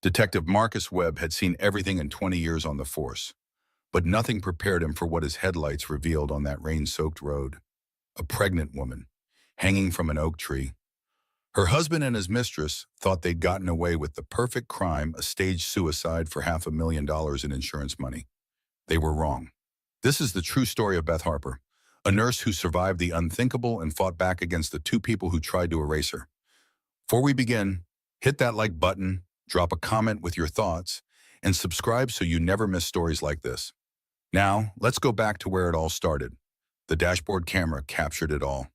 Detective Marcus Webb had seen everything in 20 years on the force, but nothing prepared him for what his headlights revealed on that rain-soaked road. A pregnant woman, hanging from an oak tree. Her husband and his mistress thought they'd gotten away with the perfect crime, a staged suicide for $500,000 in insurance money. They were wrong. This is the true story of Beth Harper, a nurse who survived the unthinkable and fought back against the two people who tried to erase her. Before we begin, hit that like button, drop a comment with your thoughts, and subscribe so you never miss stories like this. Now, let's go back to where it all started. The dashboard camera captured it all.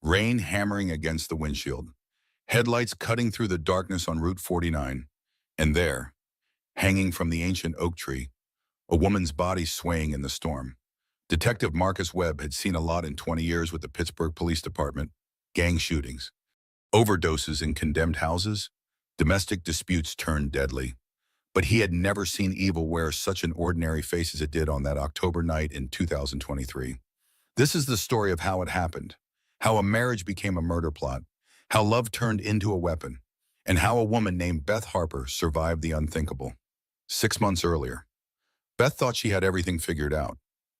Rain hammering against the windshield. Headlights cutting through the darkness on Route 49. And there, hanging from the ancient oak tree, a woman's body swaying in the storm. Detective Marcus Webb had seen a lot in 20 years with the Pittsburgh Police Department. Gang shootings, overdoses in condemned houses, domestic disputes turned deadly. But he had never seen evil wear such an ordinary face as it did on that October night in 2023. This is the story of how it happened, how a marriage became a murder plot, how love turned into a weapon, and how a woman named Beth Harper survived the unthinkable. 6 months earlier, Beth thought she had everything figured out.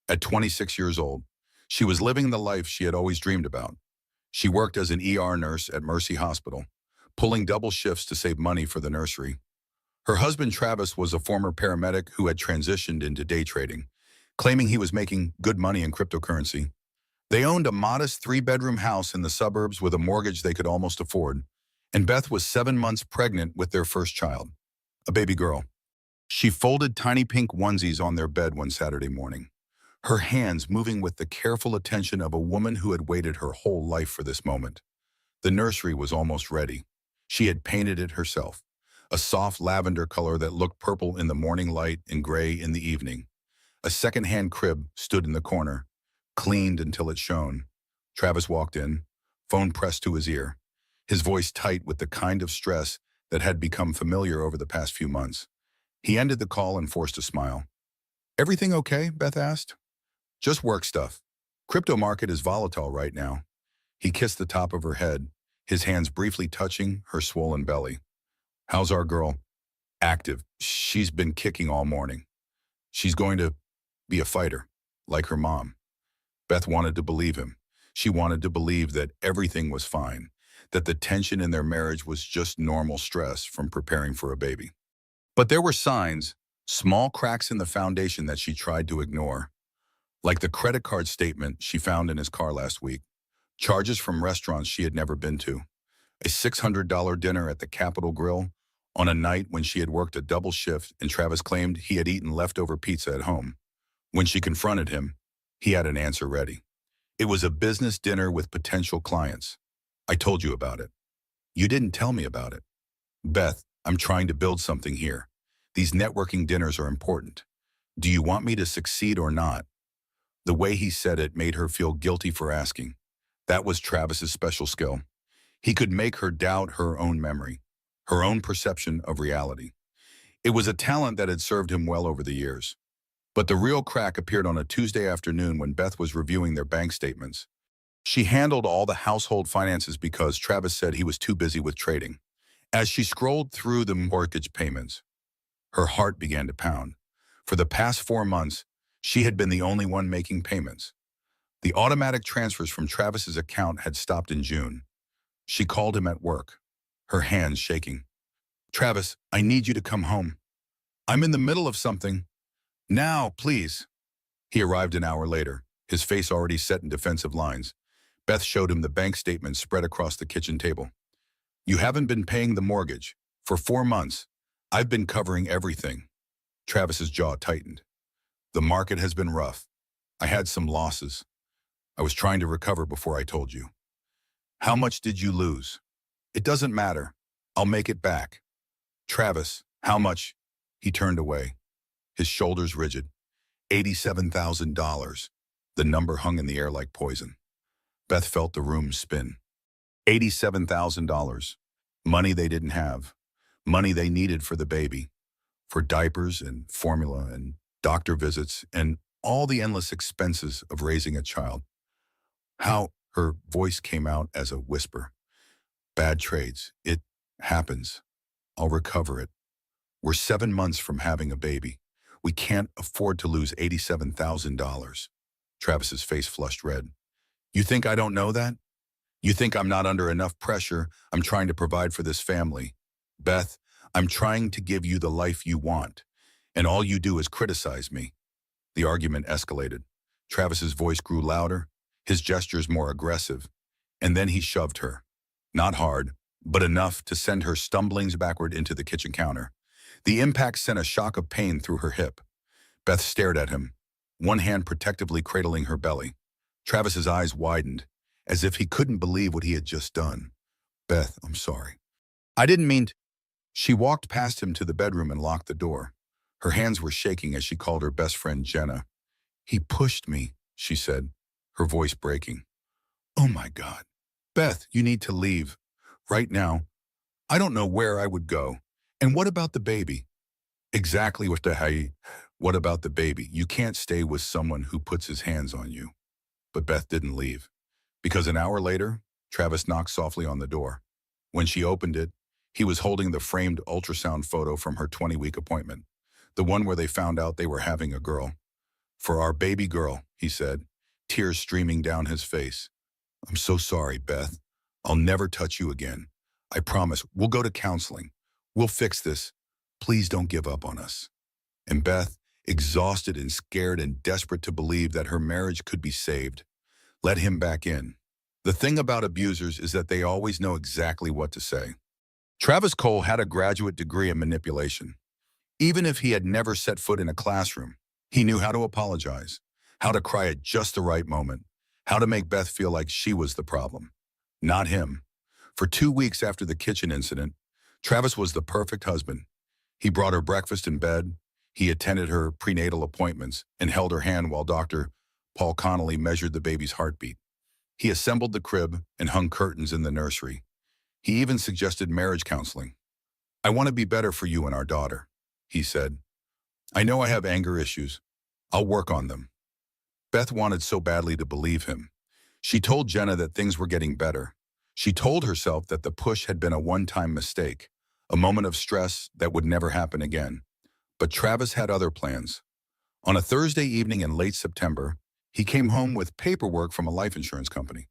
At 26 years old, she was living the life she had always dreamed about. She worked as an ER nurse at Mercy Hospital, pulling double shifts to save money for the nursery. Her husband, Travis, was a former paramedic who had transitioned into day trading, claiming he was making good money in cryptocurrency. They owned a modest 3-bedroom house in the suburbs with a mortgage they could almost afford, and Beth was 7 months pregnant with their first child, a baby girl. She folded tiny pink onesies on their bed one Saturday morning, her hands moving with the careful attention of a woman who had waited her whole life for this moment. The nursery was almost ready. She had painted it herself, a soft lavender color that looked purple in the morning light and gray in the evening. A second-hand crib stood in the corner, cleaned until it shone. Travis walked in, phone pressed to his ear, his voice tight with the kind of stress that had become familiar over the past few months. He ended the call and forced a smile. "Everything okay?" Beth asked. "Just work stuff. Crypto market is volatile right now." He kissed the top of her head, his hands briefly touching her swollen belly. "How's our girl?" "Active. She's been kicking all morning. She's going to be a fighter, like her mom." Beth wanted to believe him. She wanted to believe that everything was fine, that the tension in their marriage was just normal stress from preparing for a baby. But there were signs, small cracks in the foundation that she tried to ignore, like the credit card statement she found in his car last week, charges from restaurants she had never been to, a $600 dinner at the Capitol Grill on a night when she had worked a double shift and Travis claimed he had eaten leftover pizza at home. When she confronted him, he had an answer ready. It was a business dinner with potential clients. "I told you about it." "You didn't tell me about it." "Beth, I'm trying to build something here. These networking dinners are important. Do you want me to succeed or not?" The way he said it made her feel guilty for asking. That was Travis's special skill. He could make her doubt her own memory, her own perception of reality. It was a talent that had served him well over the years. But the real crack appeared on a Tuesday afternoon when Beth was reviewing their bank statements. She handled all the household finances because Travis said he was too busy with trading. As she scrolled through the mortgage payments, her heart began to pound. For the past 4 months, she had been the only one making payments. The automatic transfers from Travis's account had stopped in June. She called him at work, her hands shaking. "Travis, I need you to come home. I'm in the middle of something. Now, please." He arrived an hour later, his face already set in defensive lines. Beth showed him the bank statement spread across the kitchen table. "You haven't been paying the mortgage. For 4 months, I've been covering everything." Travis's jaw tightened. "The market has been rough. I had some losses. I was trying to recover before I told you." "How much did you lose?" "It doesn't matter. I'll make it back." "Travis, how much?" He turned away, his shoulders rigid. $87,000. The number hung in the air like poison. Beth felt the room spin. $87,000. Money they didn't have. Money they needed for the baby. For diapers and formula and doctor visits and all the endless expenses of raising a child. "How?" Her voice came out as a whisper. "Bad trades. It happens. I'll recover it." We're 7 months from having a baby. We can't afford to lose $87,000. Travis's face flushed red. You think I don't know that? You think I'm not under enough pressure? I'm trying to provide for this family. Beth, I'm trying to give you the life you want, and all you do is criticize me. The argument escalated. Travis's voice grew louder, his gestures more aggressive, and then he shoved her. Not hard, but enough to send her stumbling backward into the kitchen counter. The impact sent a shock of pain through her hip. Beth stared at him, one hand protectively cradling her belly. Travis's eyes widened, as if he couldn't believe what he had just done. Beth, I'm sorry. I didn't mean to. She walked past him to the bedroom and locked the door. Her hands were shaking as she called her best friend Jenna. He pushed me, she said, her voice breaking. Oh my God. Beth, you need to leave. Right now. I don't know where I would go. And what about the baby? Exactly what about the baby? You can't stay with someone who puts his hands on you. But Beth didn't leave, because an hour later, Travis knocked softly on the door. When she opened it, he was holding the framed ultrasound photo from her 20-week appointment, the one where they found out they were having a girl. For our baby girl, he said, tears streaming down his face. I'm so sorry, Beth. I'll never touch you again. I promise. We'll go to counseling. We'll fix this. Please don't give up on us. And Beth, exhausted and scared and desperate to believe that her marriage could be saved, let him back in. The thing about abusers is that they always know exactly what to say. Travis Cole had a graduate degree in manipulation. Even if he had never set foot in a classroom, he knew how to apologize, how to cry at just the right moment, how to make Beth feel like she was the problem, not him. For 2 weeks after the kitchen incident, Travis was the perfect husband. He brought her breakfast in bed, he attended her prenatal appointments, and held her hand while Dr. Paul Connolly measured the baby's heartbeat. He assembled the crib and hung curtains in the nursery. He even suggested marriage counseling. I want to be better for you and our daughter, he said. I know I have anger issues. I'll work on them. Beth wanted so badly to believe him. She told Jenna that things were getting better. She told herself that the push had been a one-time mistake, a moment of stress that would never happen again. But Travis had other plans. On a Thursday evening in late September, he came home with paperwork from a life insurance company.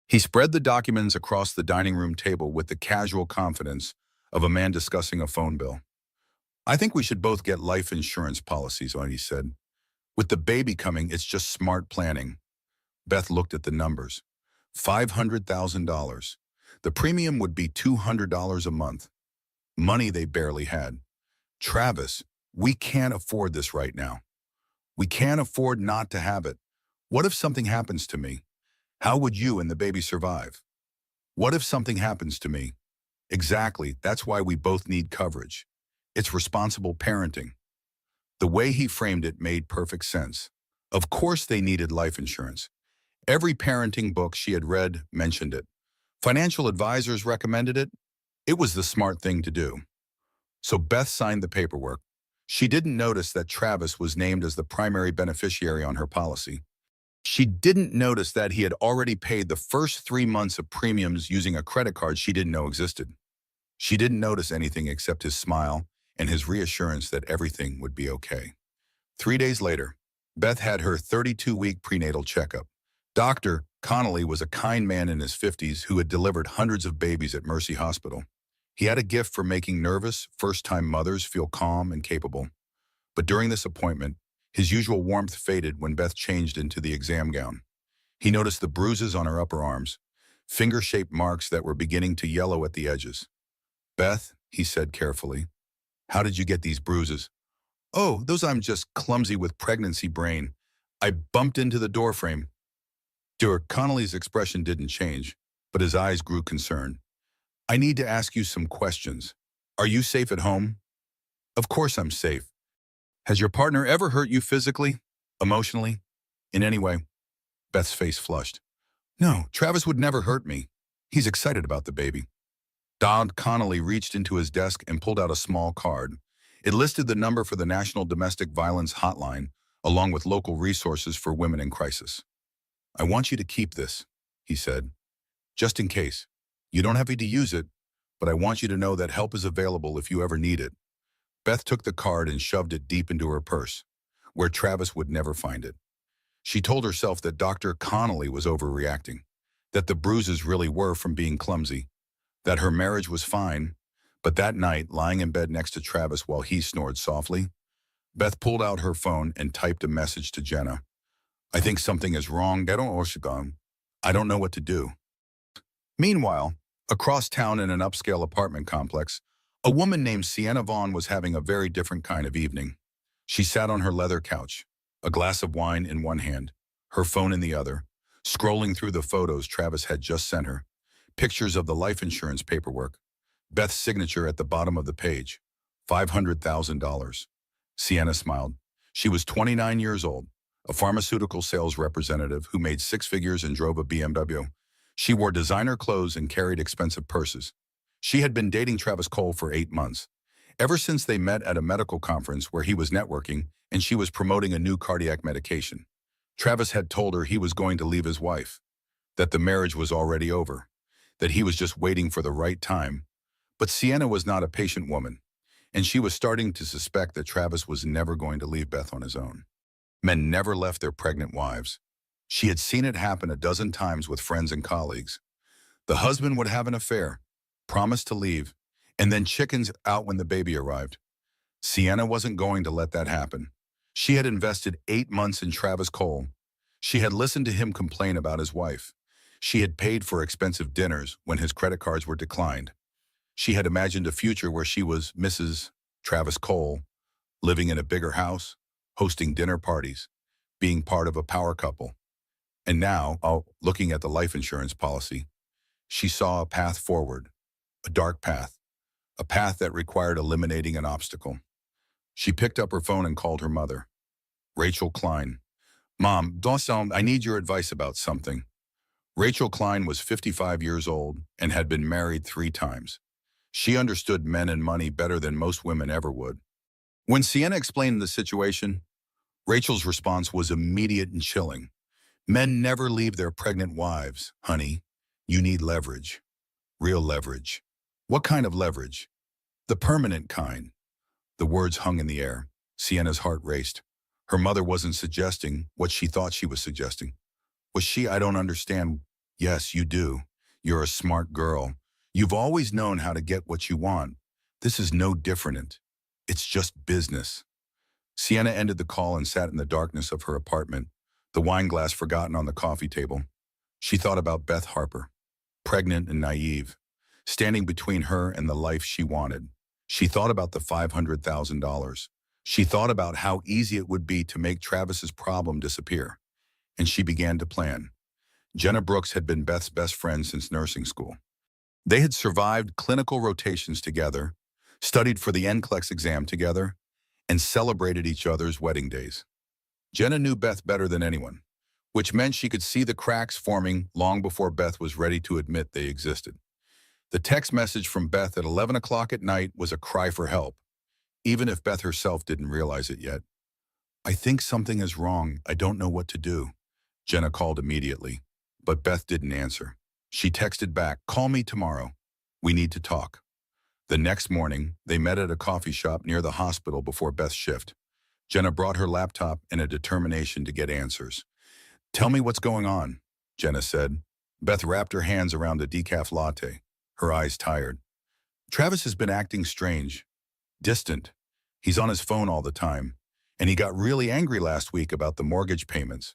He spread the documents across the dining room table with the casual confidence of a man discussing a phone bill. I think we should both get life insurance policies on, he said. With the baby coming, it's just smart planning. Beth looked at the numbers. $500,000. The premium would be $200 a month. Money they barely had. Travis, we can't afford this right now. We can't afford not to have it. What if something happens to me? How would you and the baby survive? What if something happens to me? Exactly, that's why we both need coverage. It's responsible parenting. The way he framed it made perfect sense. Of course they needed life insurance. Every parenting book she had read mentioned it. Financial advisors recommended it. It was the smart thing to do. So Beth signed the paperwork. She didn't notice that Travis was named as the primary beneficiary on her policy. She didn't notice that he had already paid the first 3 months of premiums using a credit card she didn't know existed. She didn't notice anything except his smile and his reassurance that everything would be okay. 3 days later, Beth had her 32-week prenatal checkup. Dr. Connolly was a kind man in his 50s who had delivered hundreds of babies at Mercy Hospital. He had a gift for making nervous, first-time mothers feel calm and capable. But during this appointment, his usual warmth faded when Beth changed into the exam gown. He noticed the bruises on her upper arms, finger-shaped marks that were beginning to yellow at the edges. Beth, he said carefully, how did you get these bruises? Oh, those I'm just clumsy with pregnancy brain. I bumped into the doorframe. Dr. Connolly's expression didn't change, but his eyes grew concerned. I need to ask you some questions. Are you safe at home? Of course I'm safe. Has your partner ever hurt you physically, emotionally, in any way? Beth's face flushed. No, Travis would never hurt me. He's excited about the baby. Dr. Connolly reached into his desk and pulled out a small card. It listed the number for the National Domestic Violence Hotline, along with local resources for women in crisis. I want you to keep this, he said, just in case. You don't have to use it, but I want you to know that help is available if you ever need it. Beth took the card and shoved it deep into her purse, where Travis would never find it. She told herself that Dr. Connolly was overreacting, that the bruises really were from being clumsy, that her marriage was fine, but that night, lying in bed next to Travis while he snored softly, Beth pulled out her phone and typed a message to Jenna. I think something is wrong. I don't know what to do. Meanwhile, across town in an upscale apartment complex, a woman named Sienna Vaughn was having a very different kind of evening. She sat on her leather couch, a glass of wine in one hand, her phone in the other, scrolling through the photos Travis had just sent her, pictures of the life insurance paperwork, Beth's signature at the bottom of the page, $500,000. Sienna smiled. She was 29 years old, a pharmaceutical sales representative who made six figures and drove a BMW. She wore designer clothes and carried expensive purses. She had been dating Travis Cole for 8 months, ever since they met at a medical conference where he was networking and she was promoting a new cardiac medication. Travis had told her he was going to leave his wife, that the marriage was already over, that he was just waiting for the right time. But Sienna was not a patient woman, and she was starting to suspect that Travis was never going to leave Beth on his own. Men never left their pregnant wives. She had seen it happen a dozen times with friends and colleagues. The husband would have an affair, promise to leave, and then chickens out when the baby arrived. Sienna wasn't going to let that happen. She had invested 8 months in Travis Cole. She had listened to him complain about his wife. She had paid for expensive dinners when his credit cards were declined. She had imagined a future where she was Mrs. Travis Cole, living in a bigger house, hosting dinner parties, being part of a power couple. And now, looking at the life insurance policy, she saw a path forward, a dark path, a path that required eliminating an obstacle. She picked up her phone and called her mother, Rachel Klein. Mom, I need your advice about something. Rachel Klein was 55 years old and had been married 3 times. She understood men and money better than most women ever would. When Sienna explained the situation, Rachel's response was immediate and chilling. Men never leave their pregnant wives, honey. You need leverage. Real leverage. What kind of leverage? The permanent kind. The words hung in the air. Sienna's heart raced. Her mother wasn't suggesting what she thought she was suggesting. Was she? I don't understand. Yes, you do. You're a smart girl. You've always known how to get what you want. This is no different. It's just business. Sienna ended the call and sat in the darkness of her apartment, the wine glass forgotten on the coffee table. She thought about Beth Harper, pregnant and naive, standing between her and the life she wanted. She thought about the $500,000. She thought about how easy it would be to make Travis's problem disappear. And she began to plan. Jenna Brooks had been Beth's best friend since nursing school. They had survived clinical rotations together, studied for the NCLEX exam together, and celebrated each other's wedding days. Jenna knew Beth better than anyone, which meant she could see the cracks forming long before Beth was ready to admit they existed. The text message from Beth at 11 o'clock at night was a cry for help, even if Beth herself didn't realize it yet. I think something is wrong. I don't know what to do. Jenna called immediately, but Beth didn't answer. She texted back, call me tomorrow. We need to talk. The next morning, they met at a coffee shop near the hospital before Beth's shift. Jenna brought her laptop and a determination to get answers. Tell me what's going on, Jenna said. Beth wrapped her hands around a decaf latte, her eyes tired. Travis has been acting strange, distant. He's on his phone all the time, and he got really angry last week about the mortgage payments.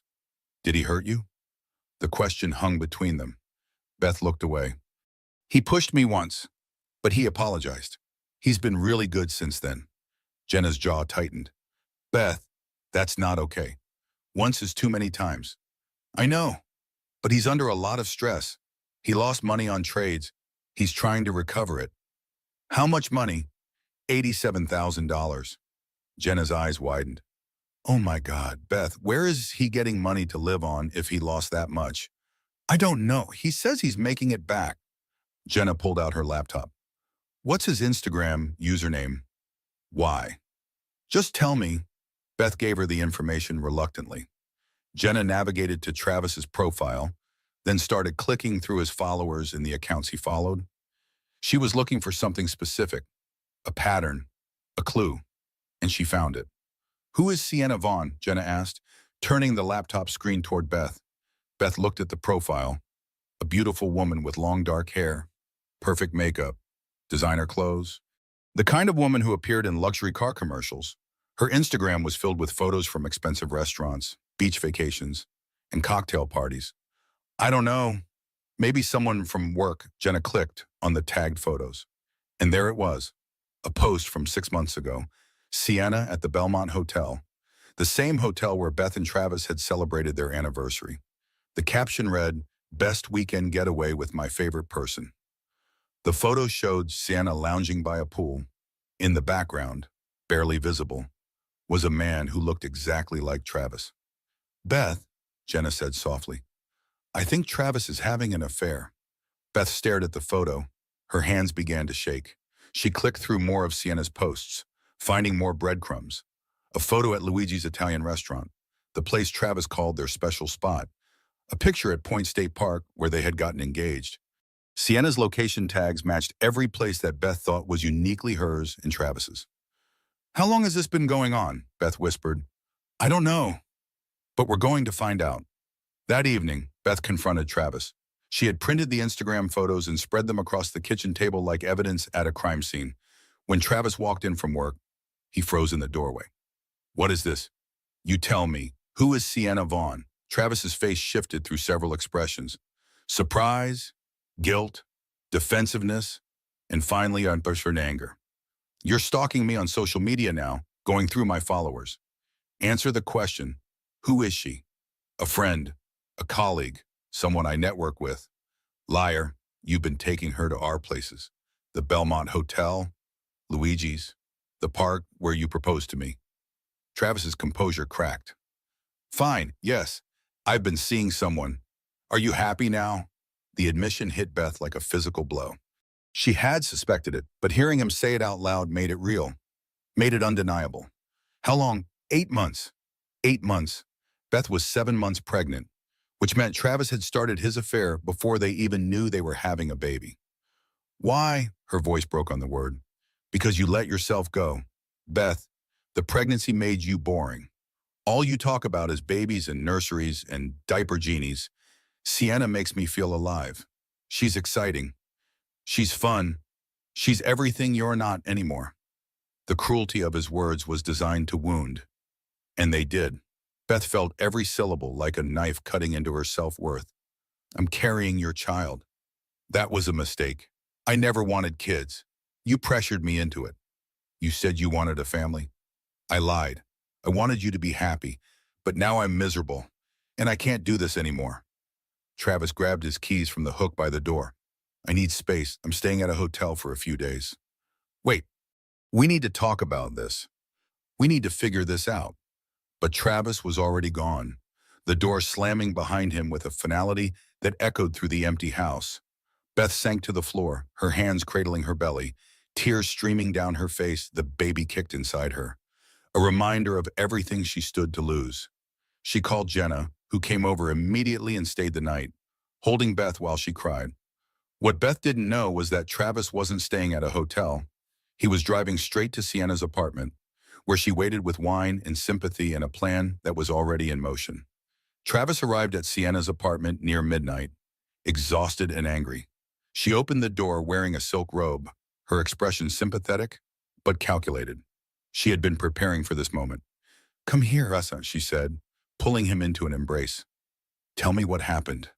Did he hurt you? The question hung between them. Beth looked away. He pushed me once, but he apologized. He's been really good since then. Jenna's jaw tightened. Beth, that's not okay. Once is too many times. I know, but he's under a lot of stress. He lost money on trades. He's trying to recover it. How much money? $87,000. Jenna's eyes widened. Oh my God, Beth, where is he getting money to live on if he lost that much? I don't know. He says he's making it back. Jenna pulled out her laptop. What's his Instagram username? Why? Just tell me. Beth gave her the information reluctantly. Jenna navigated to Travis's profile, then started clicking through his followers and the accounts he followed. She was looking for something specific, a pattern, A clue, and she found it. "Who is Sienna Vaughn?" Jenna asked, turning the laptop screen toward Beth. Beth looked at the profile, a beautiful woman with long dark hair, perfect makeup, designer clothes, the kind of woman who appeared in luxury car commercials. Her Instagram was filled with photos from expensive restaurants, beach vacations, and cocktail parties. "I don't know. Maybe someone from work." Jenna clicked on the tagged photos. And there it was, a post from 6 months ago. Sienna at the Belmont Hotel, the same hotel where Beth and Travis had celebrated their anniversary. The caption read, "Best weekend getaway with my favorite person." The photo showed Sienna lounging by a pool. In the background, barely visible, was a man who looked exactly like Travis. "Beth," Jenna said softly, "I think Travis is having an affair." Beth stared at the photo. Her hands began to shake. She clicked through more of Sienna's posts, finding more breadcrumbs. A photo at Luigi's Italian restaurant, the place Travis called their special spot. A picture at Point State Park where they had gotten engaged. Sienna's location tags matched every place that Beth thought was uniquely hers and Travis's. "How long has this been going on?" Beth whispered. "I don't know, but we're going to find out." That evening, Beth confronted Travis. She had printed the Instagram photos and spread them across the kitchen table like evidence at a crime scene. When Travis walked in from work, he froze in the doorway. "What is this? You tell me. Who is Sienna Vaughn?" Travis's face shifted through several expressions. Surprise, guilt, defensiveness, and finally unburned anger. "You're stalking me on social media now, going through my followers. Answer the question. Who is she? A friend, a colleague, someone I network with?" "Liar, you've been taking her to our places. The Belmont Hotel, Luigi's, the park where you proposed to me." Travis's composure cracked. "Fine, yes, I've been seeing someone. Are you happy now?" The admission hit Beth like a physical blow. She had suspected it, but hearing him say it out loud made it real, made it undeniable. "How long?" 8 months. 8 months. Beth was 7 months pregnant, which meant Travis had started his affair before they even knew they were having a baby. "Why?" Her voice broke on the word. "Because you let yourself go. Beth, the pregnancy made you boring. All you talk about is babies and nurseries and diaper genies. Sienna makes me feel alive. She's exciting. She's fun. She's everything you're not anymore." The cruelty of his words was designed to wound. And they did. Beth felt every syllable like a knife cutting into her self-worth. "I'm carrying your child. That was a mistake. I never wanted kids. You pressured me into it. You said you wanted a family. I lied. I wanted you to be happy, but now I'm miserable, and I can't do this anymore." Travis grabbed his keys from the hook by the door. "I need space. I'm staying at a hotel for a few days." "Wait, we need to talk about this. We need to figure this out." But Travis was already gone, the door slamming behind him with a finality that echoed through the empty house. Beth sank to the floor, her hands cradling her belly, tears streaming down her face, the baby kicked inside her. A reminder of everything she stood to lose. She called Jenna, who came over immediately and stayed the night, holding Beth while she cried. What Beth didn't know was that Travis wasn't staying at a hotel. He was driving straight to Sienna's apartment, where she waited with wine and sympathy and a plan that was already in motion. Travis arrived at Sienna's apartment near midnight, exhausted and angry. She opened the door wearing a silk robe, her expression sympathetic but calculated. She had been preparing for this moment. "Come here, Asa," she said, pulling him into an embrace. "Tell me what happened."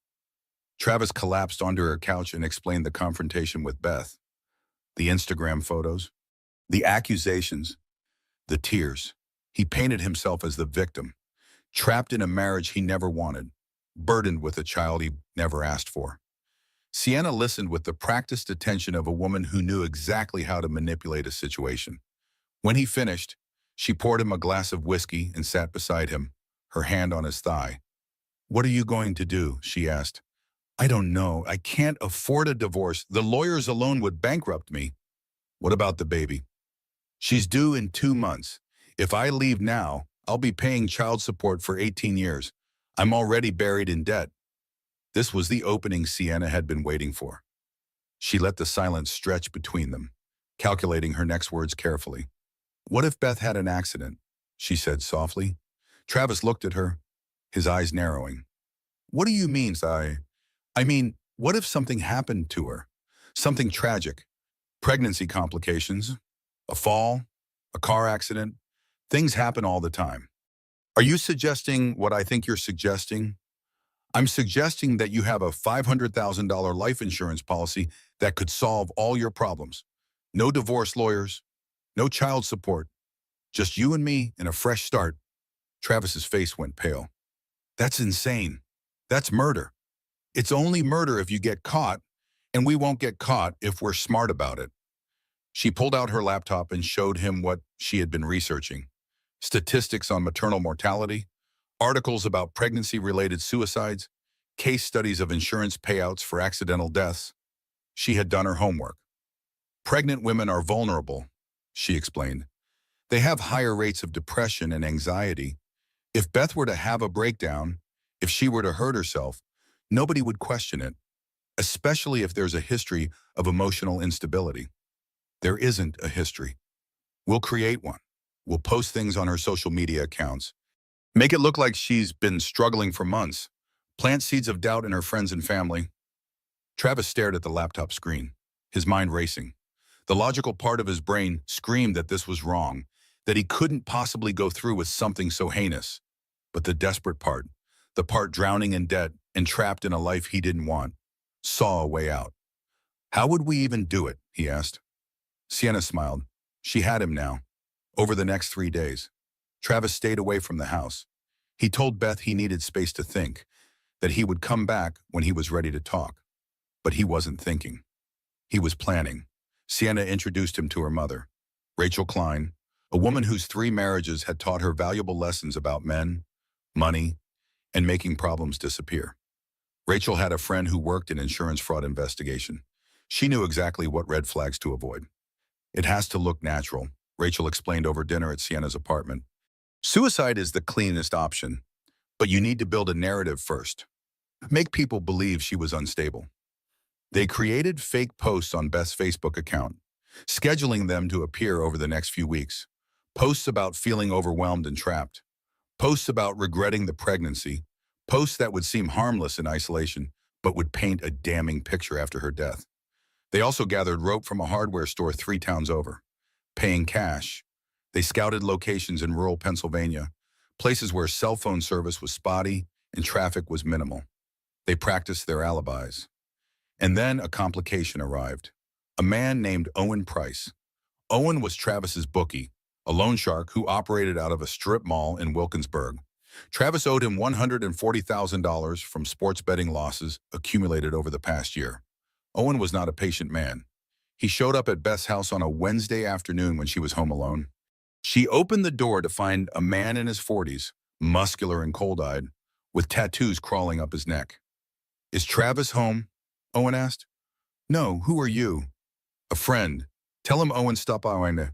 Travis collapsed onto her couch and explained the confrontation with Beth. The Instagram photos, the accusations, the tears. He painted himself as the victim, trapped in a marriage he never wanted, burdened with a child he never asked for. Sienna listened with the practiced attention of a woman who knew exactly how to manipulate a situation. When he finished, she poured him a glass of whiskey and sat beside him, her hand on his thigh. "What are you going to do?" she asked. "I don't know. I can't afford a divorce. The lawyers alone would bankrupt me." "What about the baby?" "She's due in 2 months. If I leave now, I'll be paying child support for 18 years. I'm already buried in debt." This was the opening Sienna had been waiting for. She let the silence stretch between them, calculating her next words carefully. What if Beth had an accident? She said softly. Travis looked at her, his eyes narrowing. What do you mean, I mean, what if something happened to her? Something tragic. Pregnancy complications, a fall, a car accident. Things happen all the time. Are you suggesting what I think you're suggesting? I'm suggesting that you have a $500,000 life insurance policy that could solve all your problems. No divorce lawyers, no child support, just you and me and a fresh start. Travis's face went pale. That's insane. That's murder. It's only murder if you get caught, and we won't get caught if we're smart about it. She pulled out her laptop and showed him what she had been researching. Statistics on maternal mortality, articles about pregnancy-related suicides, case studies of insurance payouts for accidental deaths. She had done her homework. Pregnant women are vulnerable, she explained. They have higher rates of depression and anxiety. If Beth were to have a breakdown, if she were to hurt herself, nobody would question it, especially if there's a history of emotional instability. There isn't a history. We'll create one. We'll post things on her social media accounts. Make it look like she's been struggling for months. Plant seeds of doubt in her friends and family. Travis stared at the laptop screen, his mind racing. The logical part of his brain screamed that this was wrong, that he couldn't possibly go through with something so heinous. But the desperate part, the part drowning in debt and trapped in a life he didn't want, saw a way out. How would we even do it? He asked. Sienna smiled. She had him now. Over the next 3 days, Travis stayed away from the house. He told Beth he needed space to think, that he would come back when he was ready to talk. But he wasn't thinking. He was planning. Sienna introduced him to her mother, Rachel Klein, a woman whose 3 marriages had taught her valuable lessons about men, money, and making problems disappear. Rachel had a friend who worked in insurance fraud investigation. She knew exactly what red flags to avoid. It has to look natural, Rachel explained over dinner at Sienna's apartment. Suicide is the cleanest option, but you need to build a narrative first. Make people believe she was unstable. They created fake posts on Beth's Facebook account, scheduling them to appear over the next few weeks. Posts about feeling overwhelmed and trapped. Posts about regretting the pregnancy. Posts that would seem harmless in isolation, but would paint a damning picture after her death. They also gathered rope from a hardware store 3 towns over, paying cash. They scouted locations in rural Pennsylvania, places where cell phone service was spotty and traffic was minimal. They practiced their alibis. And then a complication arrived. A man named Owen Price. Owen was Travis's bookie, a loan shark who operated out of a strip mall in Wilkinsburg. Travis owed him $140,000 from sports betting losses accumulated over the past year. Owen was not a patient man. He showed up at Beth's house on a Wednesday afternoon when she was home alone. She opened the door to find a man in his 40s, muscular and cold-eyed, with tattoos crawling up his neck. Is Travis home? Owen asked. No, who are you? A friend. Tell him Owen stopped by.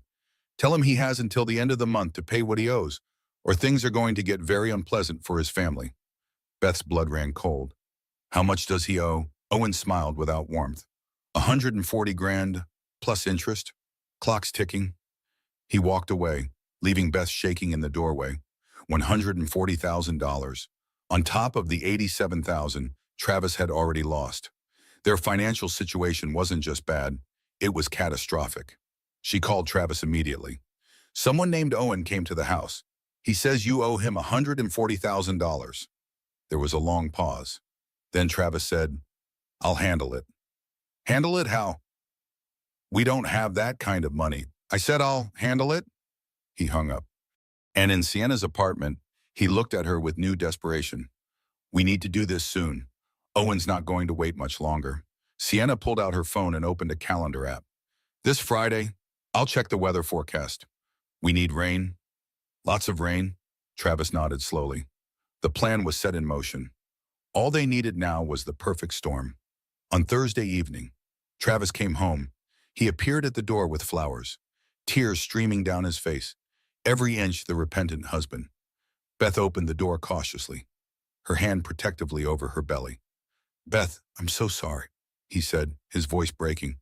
Tell him he has until the end of the month to pay what he owes, or things are going to get very unpleasant for his family. Beth's blood ran cold. How much does he owe? Owen smiled without warmth. 140 grand, plus interest. Clock's ticking. He walked away, leaving Beth shaking in the doorway. $140,000. On top of the $87,000 Travis had already lost. Their financial situation wasn't just bad, it was catastrophic. She called Travis immediately. Someone named Owen came to the house. He says you owe him $140,000. There was a long pause. Then Travis said, I'll handle it. Handle it how? We don't have that kind of money. I said I'll handle it. He hung up. And in Sienna's apartment, he looked at her with new desperation. We need to do this soon. Owen's not going to wait much longer. Sienna pulled out her phone and opened a calendar app. This Friday, I'll check the weather forecast. We need rain. Lots of rain. Travis nodded slowly. The plan was set in motion. All they needed now was the perfect storm. On Thursday evening, Travis came home. He appeared at the door with flowers, tears streaming down his face, every inch the repentant husband. Beth opened the door cautiously, her hand protectively over her belly. Beth, I'm so sorry, he said, his voice breaking.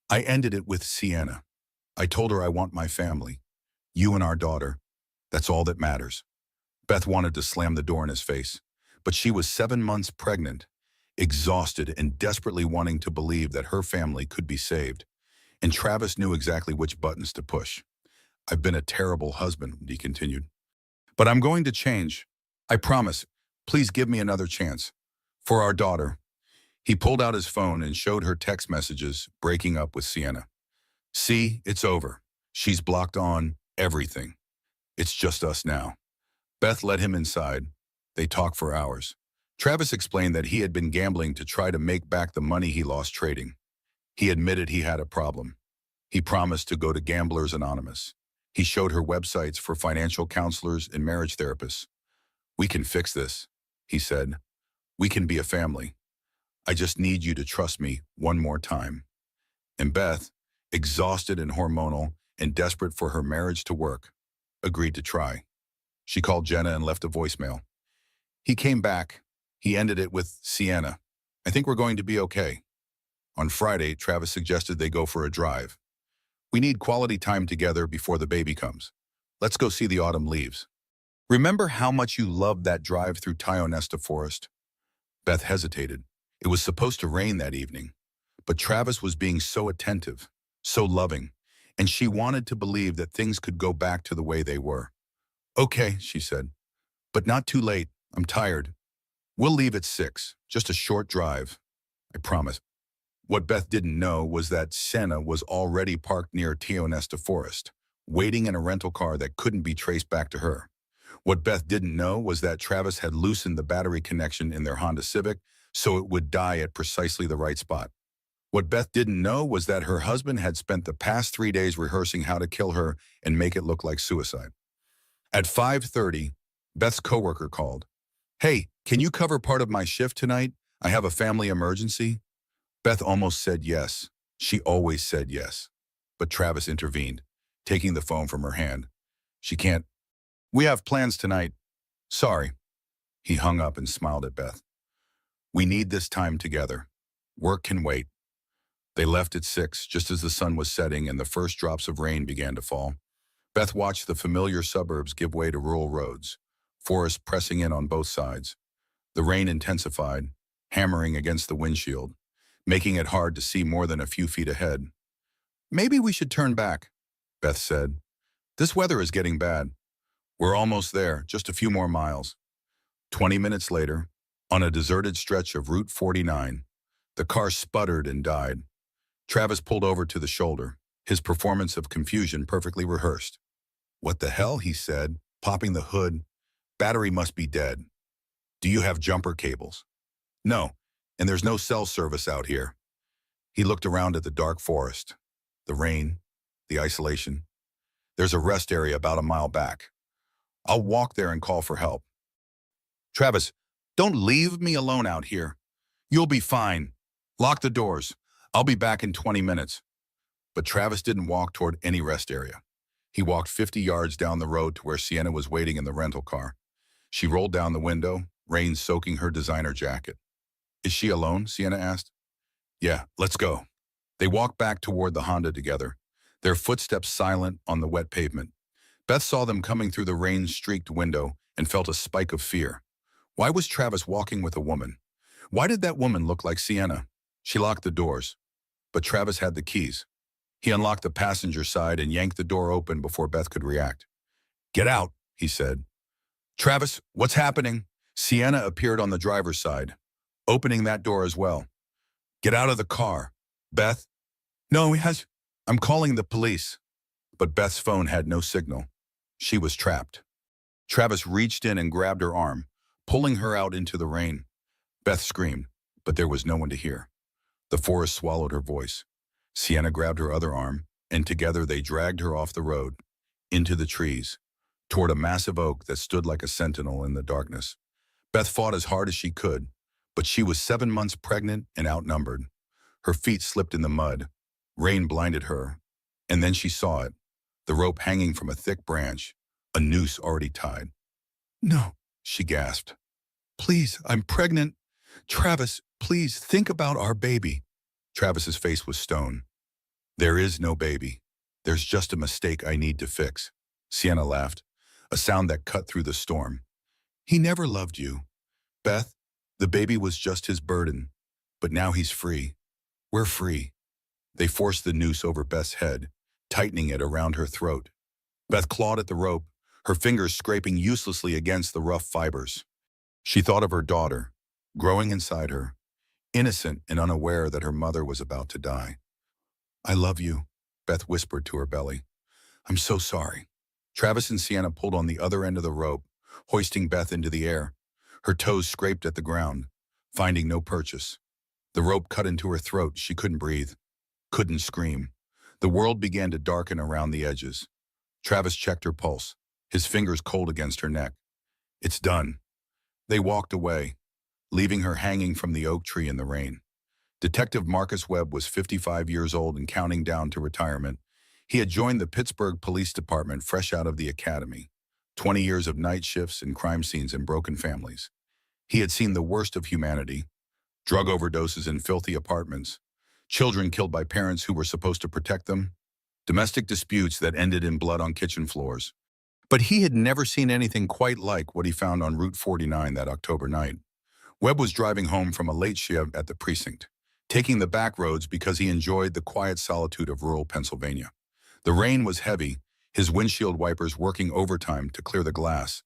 I ended it with Sienna. I told her I want my family. You and our daughter. That's all that matters. Beth wanted to slam the door in his face, but she was 7 months pregnant, exhausted and desperately wanting to believe that her family could be saved. And Travis knew exactly which buttons to push. I've been a terrible husband, he continued. But I'm going to change. I promise. Please give me another chance. For our daughter. He pulled out his phone and showed her text messages breaking up with Sienna. See, it's over. She's blocked on everything. It's just us now. Beth led him inside. They talked for hours. Travis explained that he had been gambling to try to make back the money he lost trading. He admitted he had a problem. He promised to go to Gamblers Anonymous. He showed her websites for financial counselors and marriage therapists. We can fix this, he said. We can be a family. I just need you to trust me one more time. And Beth, exhausted and hormonal and desperate for her marriage to work, agreed to try. She called Jenna and left a voicemail. He came back. He ended it with, Sienna, I think we're going to be okay. On Friday, Travis suggested they go for a drive. We need quality time together before the baby comes. Let's go see the autumn leaves. Remember how much you loved that drive through Tionesta Forest? Beth hesitated. It was supposed to rain that evening, but Travis was being so attentive, so loving, and she wanted to believe that things could go back to the way they were. Okay, she said, but not too late. I'm tired. We'll leave at 6, just a short drive. I promise. What Beth didn't know was that Senna was already parked near Tionesta Forest, waiting in a rental car that couldn't be traced back to her. What Beth didn't know was that Travis had loosened the battery connection in their Honda Civic so it would die at precisely the right spot. What Beth didn't know was that her husband had spent the past 3 days rehearsing how to kill her and make it look like suicide. At 5:30, Beth's coworker called. Hey, can you cover part of my shift tonight? I have a family emergency. Beth almost said yes. She always said yes. But Travis intervened, taking the phone from her hand. She can't. We have plans tonight. Sorry. He hung up and smiled at Beth. We need this time together. Work can wait. They left at 6, just as the sun was setting and the first drops of rain began to fall. Beth watched the familiar suburbs give way to rural roads, forests pressing in on both sides. The rain intensified, hammering against the windshield, making it hard to see more than a few feet ahead. Maybe we should turn back, Beth said. This weather is getting bad. We're almost there, just a few more miles. 20 minutes later, on a deserted stretch of Route 49, the car sputtered and died. Travis pulled over to the shoulder, his performance of confusion perfectly rehearsed. What the hell, he said, popping the hood. Battery must be dead. Do you have jumper cables? No, and there's no cell service out here. He looked around at the dark forest, the rain, the isolation. There's a rest area about a mile back. I'll walk there and call for help. Travis, don't leave me alone out here. You'll be fine. Lock the doors. I'll be back in 20 minutes. But Travis didn't walk toward any rest area. He walked 50 yards down the road to where Sienna was waiting in the rental car. She rolled down the window, rain soaking her designer jacket. Is she alone? Sienna asked. Yeah, let's go. They walked back toward the Honda together, their footsteps silent on the wet pavement. Beth saw them coming through the rain-streaked window and felt a spike of fear. Why was Travis walking with a woman? Why did that woman look like Sienna? She locked the doors, but Travis had the keys. He unlocked the passenger side and yanked the door open before Beth could react. Get out, he said. Travis, what's happening? Sienna appeared on the driver's side, opening that door as well. Get out of the car. Beth? No, I'm calling the police. But Beth's phone had no signal. She was trapped. Travis reached in and grabbed her arm, pulling her out into the rain. Beth screamed, but there was no one to hear. The forest swallowed her voice. Sienna grabbed her other arm, and together they dragged her off the road, into the trees, toward a massive oak that stood like a sentinel in the darkness. Beth fought as hard as she could, but she was 7 months pregnant and outnumbered. Her feet slipped in the mud. Rain blinded her, and then she saw it, the rope hanging from a thick branch, a noose already tied. No, she gasped. Please, I'm pregnant. Travis, please think about our baby. Travis's face was stone. There is no baby. There's just a mistake I need to fix. Sienna laughed, a sound that cut through the storm. He never loved you. Beth, the baby was just his burden. But now he's free. We're free. They forced the noose over Beth's head, tightening it around her throat. Beth clawed at the rope, her fingers scraping uselessly against the rough fibers. She thought of her daughter, growing inside her, innocent and unaware that her mother was about to die. I love you, Beth whispered to her belly. I'm so sorry. Travis and Sienna pulled on the other end of the rope, hoisting Beth into the air. Her toes scraped at the ground, finding no purchase. The rope cut into her throat. She couldn't breathe, couldn't scream. The world began to darken around the edges. Travis checked her pulse, his fingers cold against her neck. It's done. They walked away, leaving her hanging from the oak tree in the rain. Detective Marcus Webb was 55 years old and counting down to retirement. He had joined the Pittsburgh Police Department fresh out of the academy. 20 years of night shifts and crime scenes and broken families. He had seen the worst of humanity: drug overdoses in filthy apartments, children killed by parents who were supposed to protect them, domestic disputes that ended in blood on kitchen floors. But he had never seen anything quite like what he found on Route 49 that October night. Webb was driving home from a late shift at the precinct, taking the back roads because he enjoyed the quiet solitude of rural Pennsylvania. The rain was heavy, his windshield wipers working overtime to clear the glass.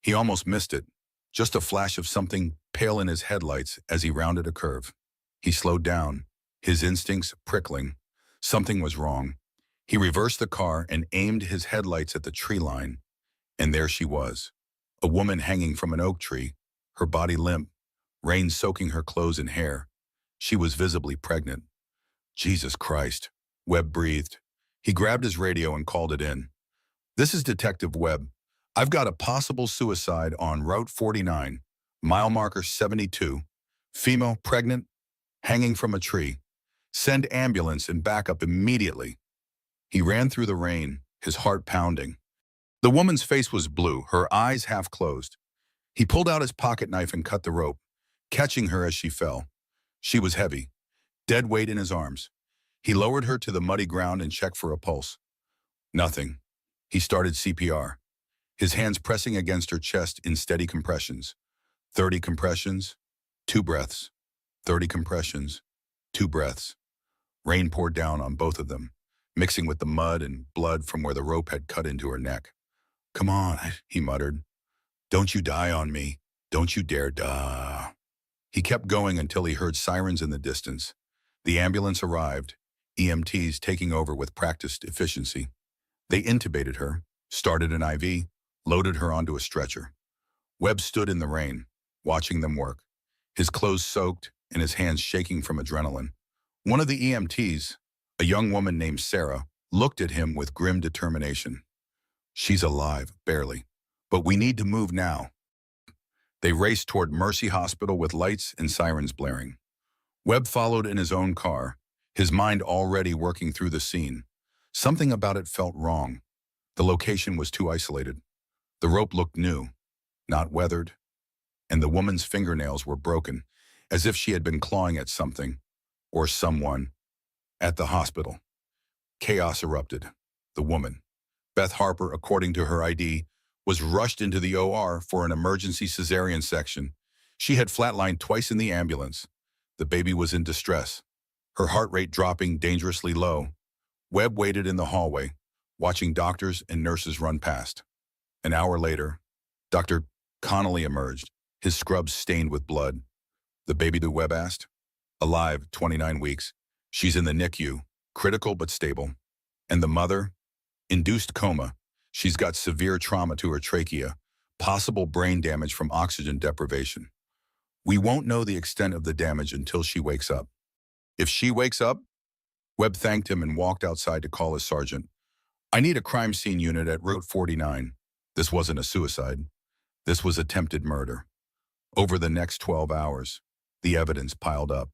He almost missed it, just a flash of something pale in his headlights as he rounded a curve. He slowed down, his instincts prickling. Something was wrong. He reversed the car and aimed his headlights at the tree line. And there she was, a woman hanging from an oak tree, her body limp, rain soaking her clothes and hair. She was visibly pregnant. Jesus Christ, Webb breathed. He grabbed his radio and called it in. This is Detective Webb. I've got a possible suicide on Route 49, mile marker 72. Female, pregnant, hanging from a tree. Send ambulance and backup immediately. He ran through the rain, his heart pounding. The woman's face was blue, her eyes half closed. He pulled out his pocket knife and cut the rope, catching her as she fell. She was heavy, dead weight in his arms. He lowered her to the muddy ground and checked for a pulse. Nothing. He started CPR, his hands pressing against her chest in steady compressions. 30 compressions, 2 breaths. 30 compressions, 2 breaths. Rain poured down on both of them, mixing with the mud and blood from where the rope had cut into her neck. Come on, he muttered. Don't you die on me. Don't you dare die. He kept going until he heard sirens in the distance. The ambulance arrived, EMTs taking over with practiced efficiency. They intubated her, started an IV, loaded her onto a stretcher. Webb stood in the rain, watching them work, his clothes soaked and his hands shaking from adrenaline. One of the EMTs, a young woman named Sarah, looked at him with grim determination. She's alive, barely, but we need to move now. They raced toward Mercy Hospital with lights and sirens blaring. Webb followed in his own car, his mind already working through the scene. Something about it felt wrong. The location was too isolated. The rope looked new, not weathered, and the woman's fingernails were broken, as if she had been clawing at something, or someone, at the hospital. Chaos erupted. The woman, Beth Harper, according to her ID, was rushed into the OR for an emergency cesarean section. She had flatlined twice in the ambulance. The baby was in distress, her heart rate dropping dangerously low. Webb waited in the hallway, watching doctors and nurses run past. An hour later, Dr. Connolly emerged, his scrubs stained with blood. The baby, the Webb asked? Alive, 29 weeks. She's in the NICU, critical but stable. And the mother? Induced coma. She's got severe trauma to her trachea, possible brain damage from oxygen deprivation. We won't know the extent of the damage until she wakes up. If she wakes up? Webb thanked him and walked outside to call his sergeant. I need a crime scene unit at Route 49. This wasn't a suicide. This was attempted murder. Over the next 12 hours, the evidence piled up.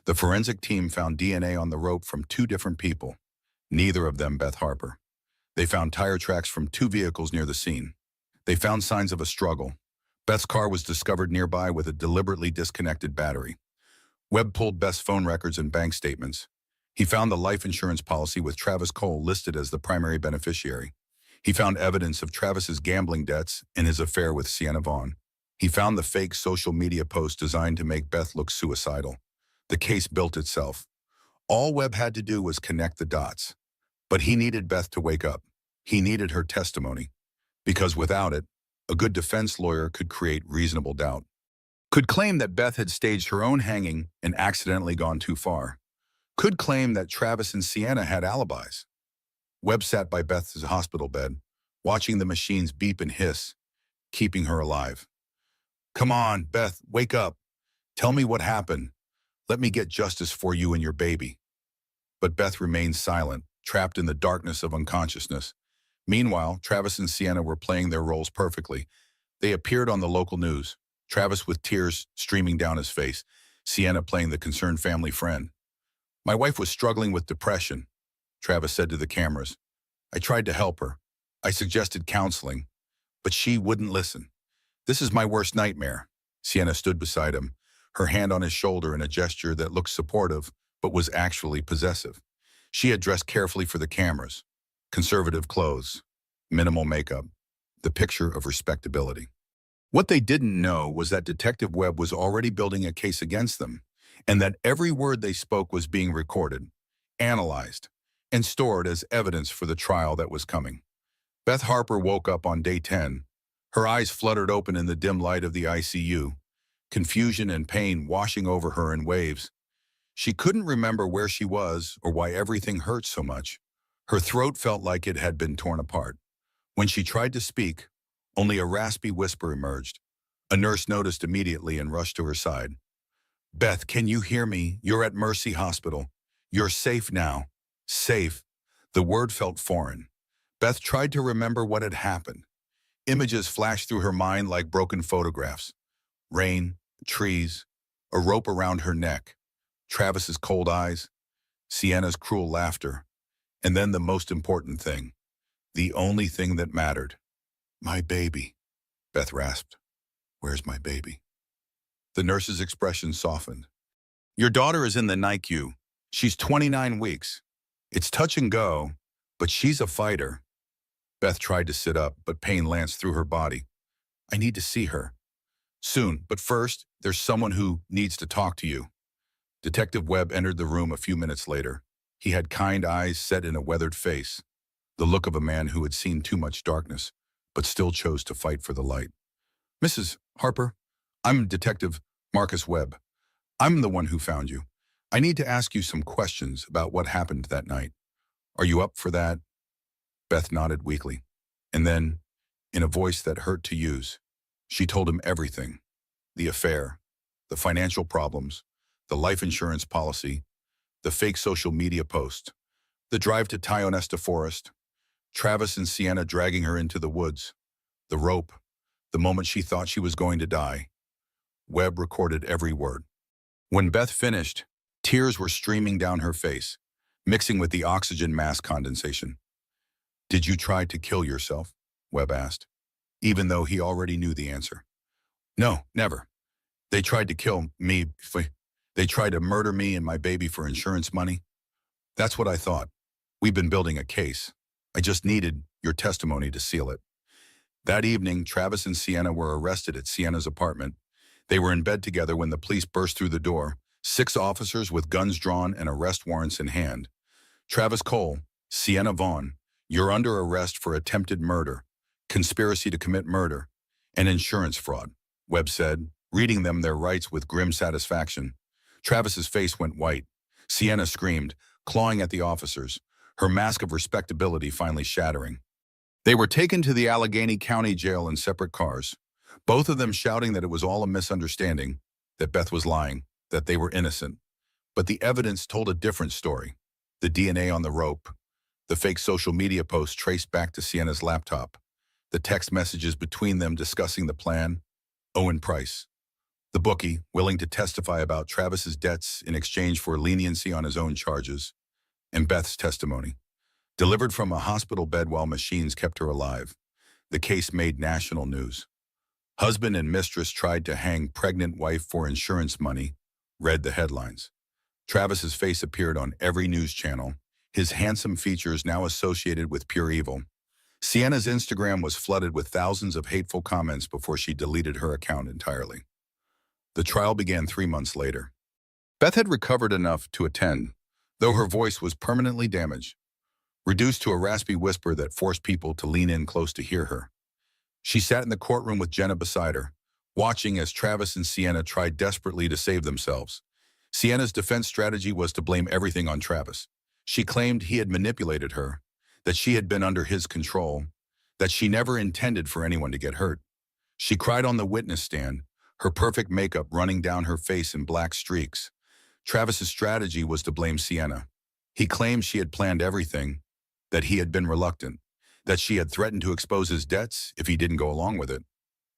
The forensic team found DNA on the rope from 2 different people, neither of them Beth Harper. They found tire tracks from 2 vehicles near the scene. They found signs of a struggle. Beth's car was discovered nearby with a deliberately disconnected battery. Webb pulled Beth's phone records and bank statements. He found the life insurance policy with Travis Cole listed as the primary beneficiary. He found evidence of Travis's gambling debts and his affair with Sienna Vaughn. He found the fake social media post designed to make Beth look suicidal. The case built itself. All Webb had to do was connect the dots. But he needed Beth to wake up. He needed her testimony. Because without it, a good defense lawyer could create reasonable doubt. Could claim that Beth had staged her own hanging and accidentally gone too far. Could claim that Travis and Sienna had alibis. Webb sat by Beth's hospital bed, watching the machines beep and hiss, keeping her alive. Come on, Beth, wake up. Tell me what happened. Let me get justice for you and your baby. But Beth remained silent, trapped in the darkness of unconsciousness. Meanwhile, Travis and Sienna were playing their roles perfectly. They appeared on the local news, Travis with tears streaming down his face, Sienna playing the concerned family friend. My wife was struggling with depression, Travis said to the cameras. I tried to help her. I suggested counseling, but she wouldn't listen. This is my worst nightmare. Sienna stood beside him, her hand on his shoulder in a gesture that looked supportive, but was actually possessive. She had dressed carefully for the cameras. Conservative clothes, minimal makeup, the picture of respectability. What they didn't know was that Detective Webb was already building a case against them, and that every word they spoke was being recorded, analyzed, and stored as evidence for the trial that was coming. Beth Harper woke up on day 10. Her eyes fluttered open in the dim light of the ICU, confusion and pain washing over her in waves. She couldn't remember where she was or why everything hurt so much. Her throat felt like it had been torn apart. When she tried to speak, only a raspy whisper emerged. A nurse noticed immediately and rushed to her side. Beth, can you hear me? You're at Mercy Hospital. You're safe now. Safe. The word felt foreign. Beth tried to remember what had happened. Images flashed through her mind like broken photographs. Rain, trees, a rope around her neck, Travis's cold eyes, Sienna's cruel laughter, and then the most important thing, the only thing that mattered. My baby, Beth rasped. Where's my baby? The nurse's expression softened. Your daughter is in the NICU. She's 29 weeks. It's touch and go, but she's a fighter. Beth tried to sit up, but pain lanced through her body. I need to see her. Soon, but first, there's someone who needs to talk to you. Detective Webb entered the room a few minutes later. He had kind eyes set in a weathered face, the look of a man who had seen too much darkness, but still chose to fight for the light. Mrs. Harper, I'm Detective Marcus Webb. I'm the one who found you. I need to ask you some questions about what happened that night. Are you up for that? Beth nodded weakly, and then, in a voice that hurt to use, she told him everything. The affair, the financial problems, the life insurance policy, the fake social media post, the drive to Tionesta Forest, Travis and Sienna dragging her into the woods, the rope, the moment she thought she was going to die. Webb recorded every word. When Beth finished, tears were streaming down her face, mixing with the oxygen mask condensation. Did you try to kill yourself? Webb asked, even though he already knew the answer. No, never. They tried to kill me. They tried to murder me and my baby for insurance money. That's what I thought. We've been building a case. I just needed your testimony to seal it. That evening, Travis and Sienna were arrested at Sienna's apartment. They were in bed together when the police burst through the door, 6 officers with guns drawn and arrest warrants in hand. Travis Cole, Sienna Vaughn, you're under arrest for attempted murder, conspiracy to commit murder, and insurance fraud, Webb said, reading them their rights with grim satisfaction. Travis's face went white. Sienna screamed, clawing at the officers, her mask of respectability finally shattering. They were taken to the Allegheny County Jail in separate cars, both of them shouting that it was all a misunderstanding, that Beth was lying, that they were innocent. But the evidence told a different story. The DNA on the rope, the fake social media posts traced back to Sienna's laptop, the text messages between them discussing the plan, Owen Price, the bookie willing to testify about Travis's debts in exchange for leniency on his own charges, and Beth's testimony, delivered from a hospital bed while machines kept her alive. The case made national news. Husband and mistress tried to hang pregnant wife for insurance money, read the headlines. Travis's face appeared on every news channel, his handsome features now associated with pure evil. Sienna's Instagram was flooded with thousands of hateful comments before she deleted her account entirely. The trial began 3 months later. Beth had recovered enough to attend, though her voice was permanently damaged, reduced to a raspy whisper that forced people to lean in close to hear her. She sat in the courtroom with Jenna beside her, watching as Travis and Sienna tried desperately to save themselves. Sienna's defense strategy was to blame everything on Travis. She claimed he had manipulated her, that she had been under his control, that she never intended for anyone to get hurt. She cried on the witness stand, her perfect makeup running down her face in black streaks. Travis's strategy was to blame Sienna. He claimed she had planned everything, that he had been reluctant, that she had threatened to expose his debts if he didn't go along with it.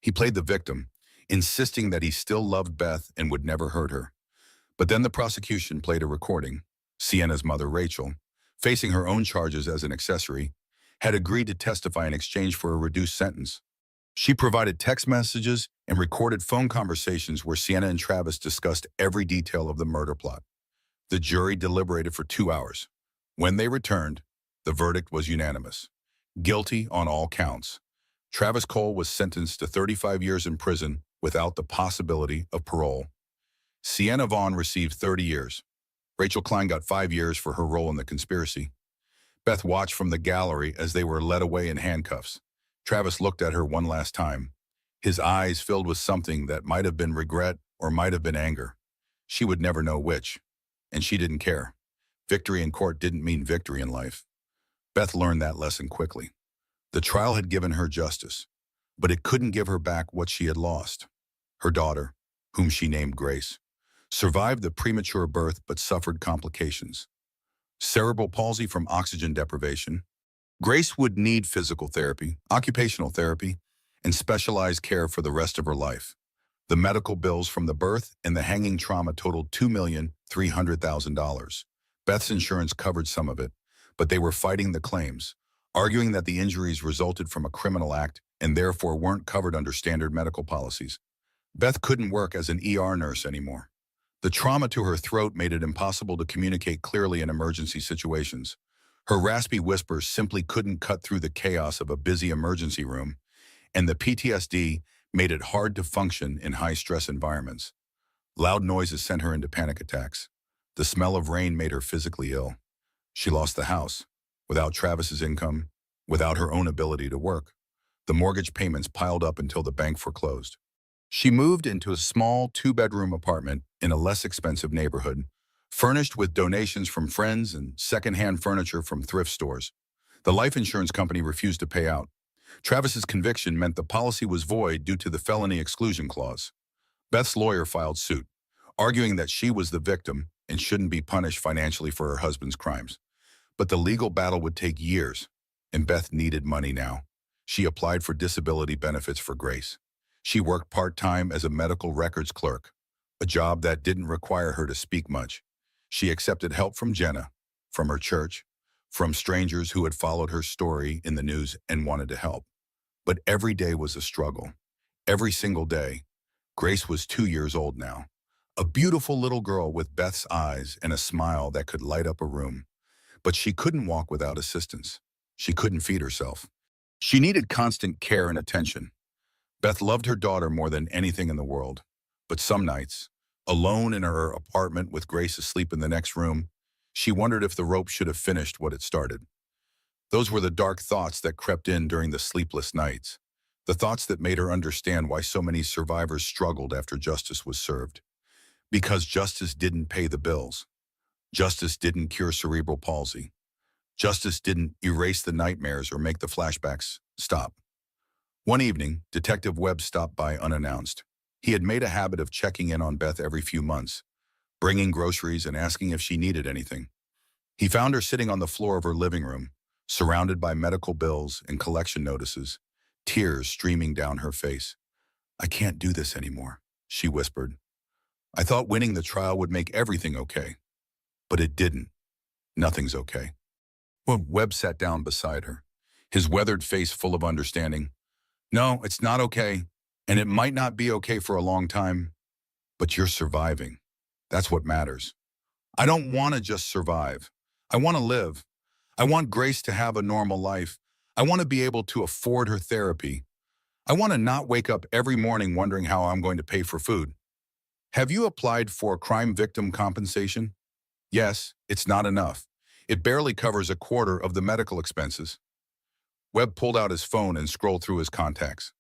He played the victim, insisting that he still loved Beth and would never hurt her. But then the prosecution played a recording. Sienna's mother, Rachel, facing her own charges as an accessory, had agreed to testify in exchange for a reduced sentence. She provided text messages and recorded phone conversations where Sienna and Travis discussed every detail of the murder plot. The jury deliberated for 2 hours. When they returned, the verdict was unanimous. Guilty on all counts. Travis Cole was sentenced to 35 years in prison without the possibility of parole. Sienna Vaughn received 30 years. Rachel Klein got 5 years for her role in the conspiracy. Beth watched from the gallery as they were led away in handcuffs. Travis looked at her one last time, his eyes filled with something that might have been regret or might have been anger. She would never know which, and she didn't care. Victory in court didn't mean victory in life. Beth learned that lesson quickly. The trial had given her justice, but it couldn't give her back what she had lost. Her daughter, whom she named Grace, survived the premature birth but suffered complications. Cerebral palsy from oxygen deprivation. Grace would need physical therapy, occupational therapy, and specialized care for the rest of her life. The medical bills from the birth and the hanging trauma totaled $2,300,000. Beth's insurance covered some of it, but they were fighting the claims, arguing that the injuries resulted from a criminal act and therefore weren't covered under standard medical policies. Beth couldn't work as an ER nurse anymore. The trauma to her throat made it impossible to communicate clearly in emergency situations. Her raspy whispers simply couldn't cut through the chaos of a busy emergency room, and the PTSD made it hard to function in high-stress environments. Loud noises sent her into panic attacks. The smell of rain made her physically ill. She lost the house. Without Travis's income, without her own ability to work, the mortgage payments piled up until the bank foreclosed. She moved into a small 2-bedroom apartment in a less expensive neighborhood, furnished with donations from friends and secondhand furniture from thrift stores. The life insurance company refused to pay out. Travis's conviction meant the policy was void due to the felony exclusion clause. Beth's lawyer filed suit, arguing that she was the victim and shouldn't be punished financially for her husband's crimes. But the legal battle would take years, and Beth needed money now. She applied for disability benefits for Grace. She worked part-time as a medical records clerk, a job that didn't require her to speak much. She accepted help from Jenna, from her church, from strangers who had followed her story in the news and wanted to help. But every day was a struggle. Every single day. Grace was 2 years old now, a beautiful little girl with Beth's eyes and a smile that could light up a room. But she couldn't walk without assistance. She couldn't feed herself. She needed constant care and attention. Beth loved her daughter more than anything in the world. But some nights, alone in her apartment with Grace asleep in the next room, she wondered if the rope should have finished what it started. Those were the dark thoughts that crept in during the sleepless nights, the thoughts that made her understand why so many survivors struggled after justice was served. Because justice didn't pay the bills. Justice didn't cure cerebral palsy. Justice didn't erase the nightmares or make the flashbacks stop. One evening, Detective Webb stopped by unannounced. He had made a habit of checking in on Beth every few months, bringing groceries and asking if she needed anything. He found her sitting on the floor of her living room, surrounded by medical bills and collection notices, tears streaming down her face. "I can't do this anymore," she whispered. "I thought winning the trial would make everything okay." But it didn't. Nothing's okay. Well, Webb sat down beside her, his weathered face full of understanding. "No, it's not okay, and it might not be okay for a long time, but you're surviving. That's what matters. I don't want to just survive. I want to live. I want Grace to have a normal life. I want to be able to afford her therapy. I want to not wake up every morning wondering how I'm going to pay for food. Have you applied for crime victim compensation? Yes, it's not enough. It barely covers a quarter of the medical expenses. Webb pulled out his phone and scrolled through his contacts.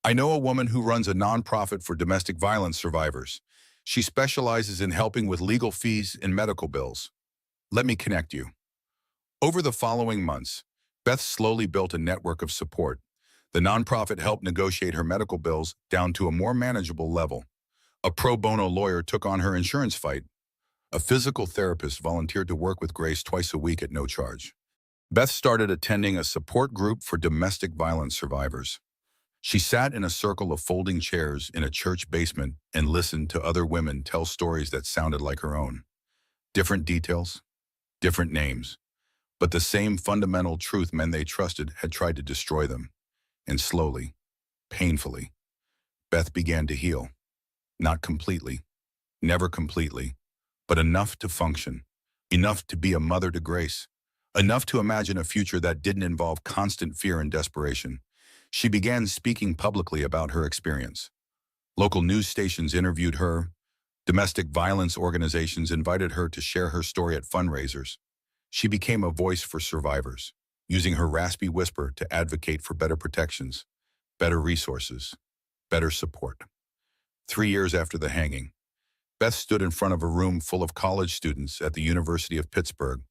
I know a woman who runs a nonprofit for domestic violence survivors. She specializes in helping with legal fees and medical bills. Let me connect you. Over the following months, Beth slowly built a network of support. The nonprofit helped negotiate her medical bills down to a more manageable level. A pro bono lawyer took on her insurance fight. A physical therapist volunteered to work with Grace twice a week at no charge. Beth started attending a support group for domestic violence survivors. She sat in a circle of folding chairs in a church basement and listened to other women tell stories that sounded like her own. Different details, different names, but the same fundamental truth men they trusted had tried to destroy them. And slowly, painfully, Beth began to heal. Not completely, never completely, but enough to function, enough to be a mother to Grace, enough to imagine a future that didn't involve constant fear and desperation. She began speaking publicly about her experience. Local news stations interviewed her. Domestic violence organizations invited her to share her story at fundraisers. She became a voice for survivors, using her raspy whisper to advocate for better protections, better resources, better support. 3 years after the hanging, Beth stood in front of a room full of college students at the University of Pittsburgh.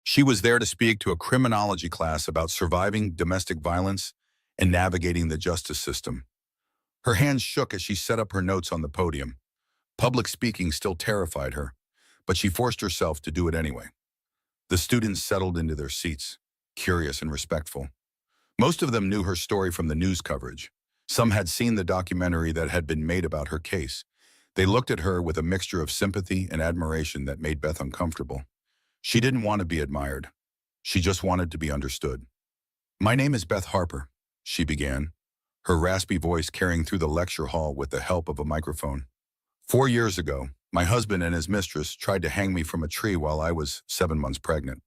She was there to speak to a criminology class about surviving domestic violence and navigating the justice system. Her hands shook as she set up her notes on the podium. Public speaking still terrified her, but she forced herself to do it anyway. The students settled into their seats, curious and respectful. Most of them knew her story from the news coverage. Some had seen the documentary that had been made about her case. They looked at her with a mixture of sympathy and admiration that made Beth uncomfortable. She didn't want to be admired. She just wanted to be understood. "My name is Beth Harper," she began, her raspy voice carrying through the lecture hall with the help of a microphone. 4 years ago, my husband and his mistress tried to hang me from a tree while I was 7 months pregnant.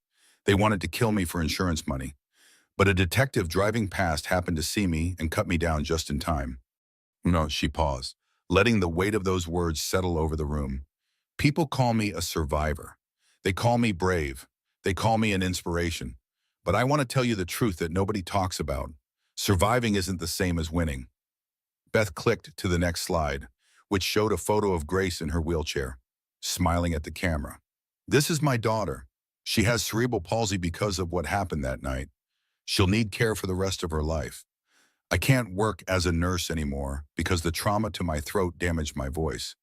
They wanted to kill me for insurance money, but a detective driving past happened to see me and cut me down just in time. No, she paused, letting the weight of those words settle over the room. People call me a survivor. They call me brave. They call me an inspiration. But I want to tell you the truth that nobody talks about. Surviving isn't the same as winning. Beth clicked to the next slide, which showed a photo of Grace in her wheelchair, smiling at the camera. "This is my daughter. She has cerebral palsy because of what happened that night. She'll need care for the rest of her life. I can't work as a nurse anymore because the trauma to my throat damaged my voice.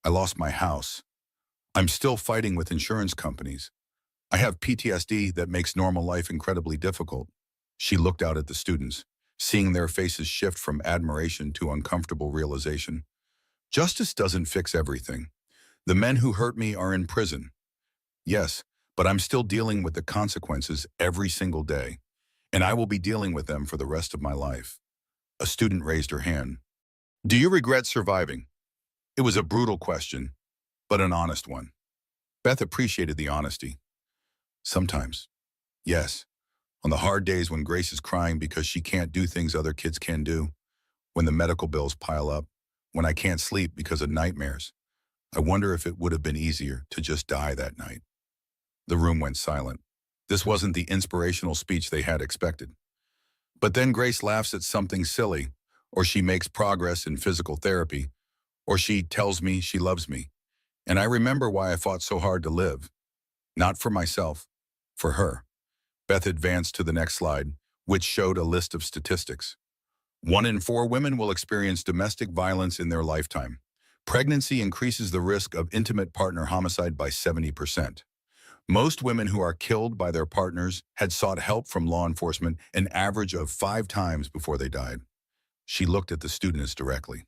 I lost my house. I'm still fighting with insurance companies. I have PTSD that makes normal life incredibly difficult." She looked out at the students, seeing their faces shift from admiration to uncomfortable realization. "Justice doesn't fix everything. The men who hurt me are in prison. Yes, but I'm still dealing with the consequences every single day, and I will be dealing with them for the rest of my life." A student raised her hand. "Do you regret surviving?" It was a brutal question, but an honest one. Beth appreciated the honesty. "Sometimes, yes. On the hard days when Grace is crying because she can't do things other kids can do, when the medical bills pile up, when I can't sleep because of nightmares, I wonder if it would have been easier to just die that night." The room went silent. This wasn't the inspirational speech they had expected. But then Grace laughs at something silly, or she makes progress in physical therapy, or she tells me she loves me. And I remember why I fought so hard to live. Not for myself, for her. Beth advanced to the next slide, which showed a list of statistics. 1 in 4 women will experience domestic violence in their lifetime. Pregnancy increases the risk of intimate partner homicide by 70%. Most women who are killed by their partners had sought help from law enforcement an average of 5 times before they died. She looked at the students directly.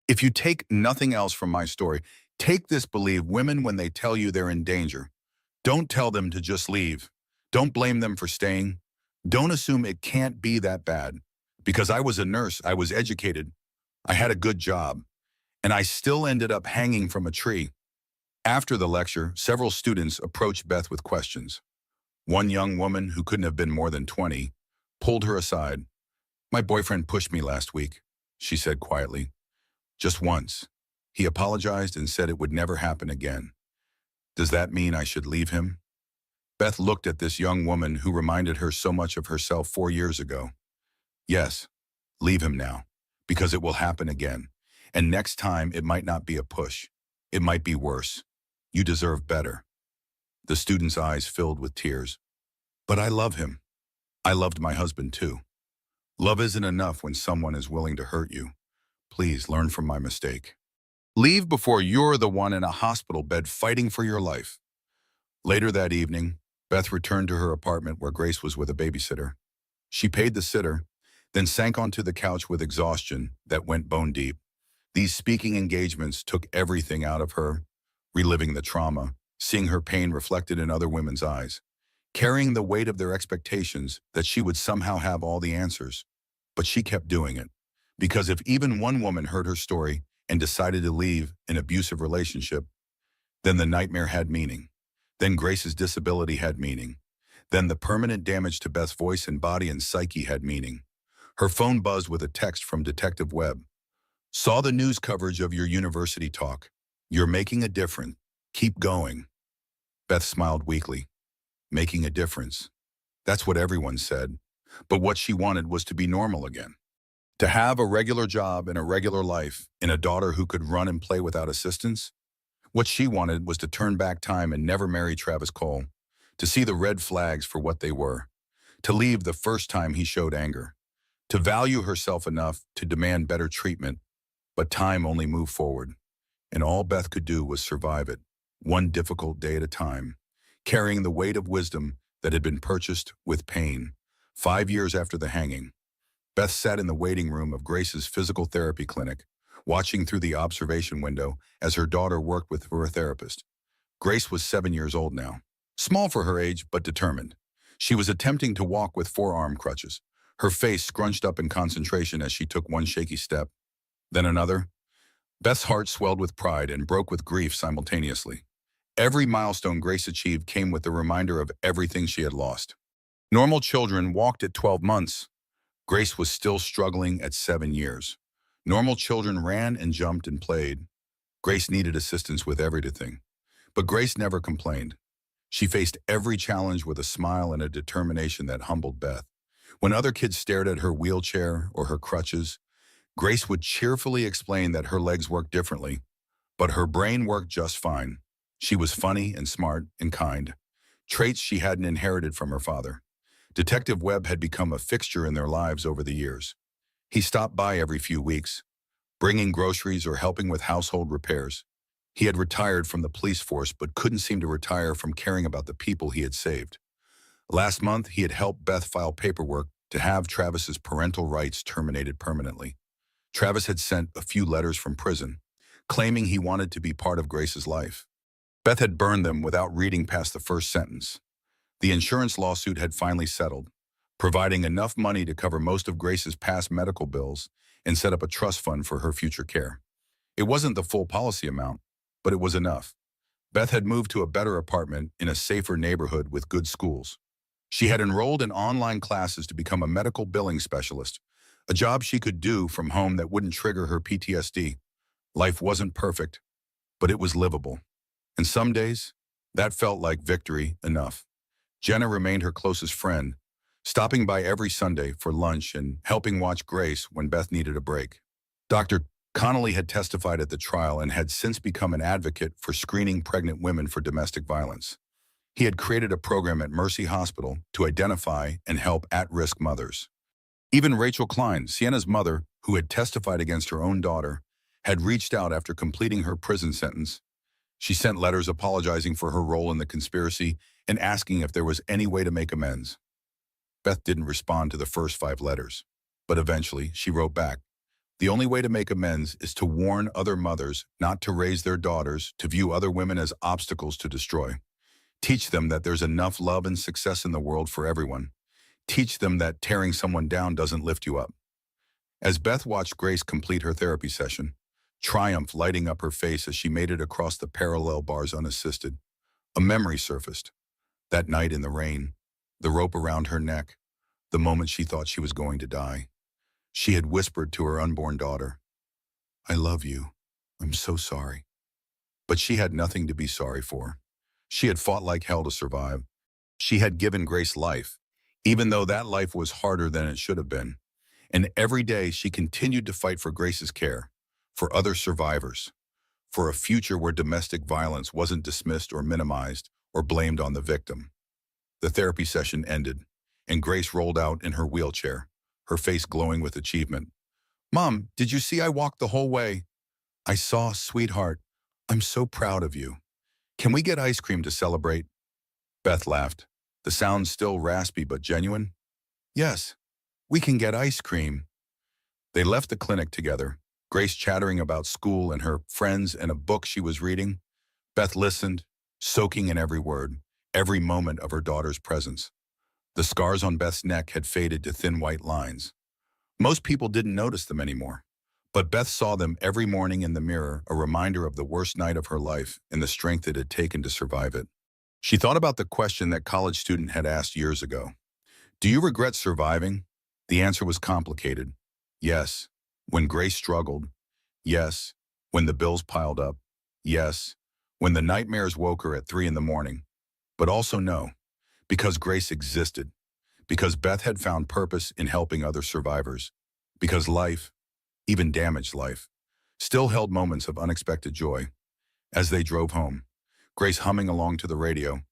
"If you take nothing else from my story, take this: believe women when they tell you they're in danger. Don't tell them to just leave. Don't blame them for staying. Don't assume it can't be that bad. Because I was a nurse, I was educated, I had a good job, and I still ended up hanging from a tree." After the lecture, several students approached Beth with questions. One young woman, who couldn't have been more than 20, pulled her aside. "My boyfriend pushed me last week," she said quietly. "Just once. He apologized and said it would never happen again. Does that mean I should leave him?" Beth looked at this young woman who reminded her so much of herself 4 years ago. "Yes, leave him now, because it will happen again. And next time it might not be a push. It might be worse. You deserve better." The student's eyes filled with tears. "But I love him. I loved my husband too. Love isn't enough when someone is willing to hurt you. Please learn from my mistake. Leave before you're the one in a hospital bed fighting for your life." Later that evening, Beth returned to her apartment where Grace was with a babysitter. She paid the sitter, then sank onto the couch with exhaustion that went bone deep. These speaking engagements took everything out of her, reliving the trauma, seeing her pain reflected in other women's eyes, carrying the weight of their expectations that she would somehow have all the answers. But she kept doing it, because if even one woman heard her story and decided to leave an abusive relationship, then the nightmare had meaning. Then Grace's disability had meaning. Then the permanent damage to Beth's voice and body and psyche had meaning. Her phone buzzed with a text from Detective Webb. "Saw the news coverage of your university talk. You're making a difference. Keep going." Beth smiled weakly. Making a difference. That's what everyone said. But what she wanted was to be normal again. To have a regular job and a regular life, and a daughter who could run and play without assistance. What she wanted was to turn back time and never marry Travis Cole, to see the red flags for what they were, to leave the first time he showed anger, to value herself enough to demand better treatment. But time only moved forward, and all Beth could do was survive it, one difficult day at a time, carrying the weight of wisdom that had been purchased with pain. 5 years after the hanging, Beth sat in the waiting room of Grace's physical therapy clinic, watching through the observation window as her daughter worked with her therapist. Grace was 7 years old now, small for her age but determined. She was attempting to walk with forearm crutches, her face scrunched up in concentration as she took one shaky step, then another. Beth's heart swelled with pride and broke with grief simultaneously. Every milestone Grace achieved came with the reminder of everything she had lost. Normal children walked at 12 months. Grace was still struggling at 7 years. Normal children ran and jumped and played. Grace needed assistance with everything. But Grace never complained. She faced every challenge with a smile and a determination that humbled Beth. When other kids stared at her wheelchair or her crutches, Grace would cheerfully explain that her legs worked differently, but her brain worked just fine. She was funny and smart and kind, traits she hadn't inherited from her father. Detective Webb had become a fixture in their lives over the years. He stopped by every few weeks, bringing groceries or helping with household repairs. He had retired from the police force but couldn't seem to retire from caring about the people he had saved. Last month, he had helped Beth file paperwork to have Travis's parental rights terminated permanently. Travis had sent a few letters from prison, claiming he wanted to be part of Grace's life. Beth had burned them without reading past the first sentence. The insurance lawsuit had finally settled, providing enough money to cover most of Grace's past medical bills and set up a trust fund for her future care. It wasn't the full policy amount, but it was enough. Beth had moved to a better apartment in a safer neighborhood with good schools. She had enrolled in online classes to become a medical billing specialist, a job she could do from home that wouldn't trigger her PTSD. Life wasn't perfect, but it was livable. And some days, that felt like victory enough. Jenna remained her closest friend, stopping by every Sunday for lunch and helping watch Grace when Beth needed a break. Dr. Connolly had testified at the trial and had since become an advocate for screening pregnant women for domestic violence. He had created a program at Mercy Hospital to identify and help at-risk mothers. Even Rachel Klein, Sienna's mother, who had testified against her own daughter, had reached out after completing her prison sentence. She sent letters apologizing for her role in the conspiracy and asking if there was any way to make amends. Beth didn't respond to the first 5 letters, but eventually she wrote back, "The only way to make amends is to warn other mothers not to raise their daughters to view other women as obstacles to destroy. Teach them that there's enough love and success in the world for everyone. Teach them that tearing someone down doesn't lift you up." As Beth watched Grace complete her therapy session, triumph lighting up her face as she made it across the parallel bars unassisted, a memory surfaced. That night in the rain, the rope around her neck, the moment she thought she was going to die. She had whispered to her unborn daughter, "I love you. I'm so sorry." But she had nothing to be sorry for. She had fought like hell to survive. She had given Grace life, even though that life was harder than it should have been. And every day she continued to fight for Grace's care, for other survivors, for a future where domestic violence wasn't dismissed or minimized or blamed on the victim. The therapy session ended, and Grace rolled out in her wheelchair, her face glowing with achievement. "Mom, did you see I walked the whole way?" "I saw, sweetheart. I'm so proud of you. Can we get ice cream to celebrate?" Beth laughed, the sound still raspy but genuine. "Yes, we can get ice cream." They left the clinic together, Grace chattering about school and her friends and a book she was reading. Beth listened, soaking in every word, every moment of her daughter's presence. The scars on Beth's neck had faded to thin white lines. Most people didn't notice them anymore, but Beth saw them every morning in the mirror, a reminder of the worst night of her life and the strength it had taken to survive it. She thought about the question that college student had asked years ago. Do you regret surviving? The answer was complicated. Yes. When Grace struggled. Yes. When the bills piled up. Yes. When the nightmares woke her at 3 in the morning. But also no, because Grace existed. Because Beth had found purpose in helping other survivors. Because life, even damaged life, still held moments of unexpected joy. As they drove home, Grace humming along to the radio,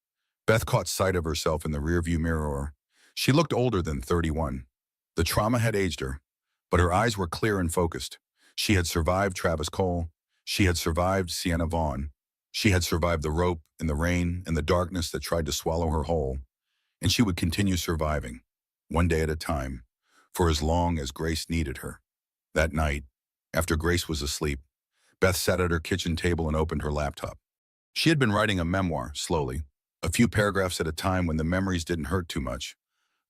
Beth caught sight of herself in the rearview mirror. She looked older than 31. The trauma had aged her, but her eyes were clear and focused. She had survived Travis Cole. She had survived Sienna Vaughn. She had survived the rope and the rain and the darkness that tried to swallow her whole. And she would continue surviving, one day at a time, for as long as Grace needed her. That night, after Grace was asleep, Beth sat at her kitchen table and opened her laptop. She had been writing a memoir, slowly, a few paragraphs at a time when the memories didn't hurt too much.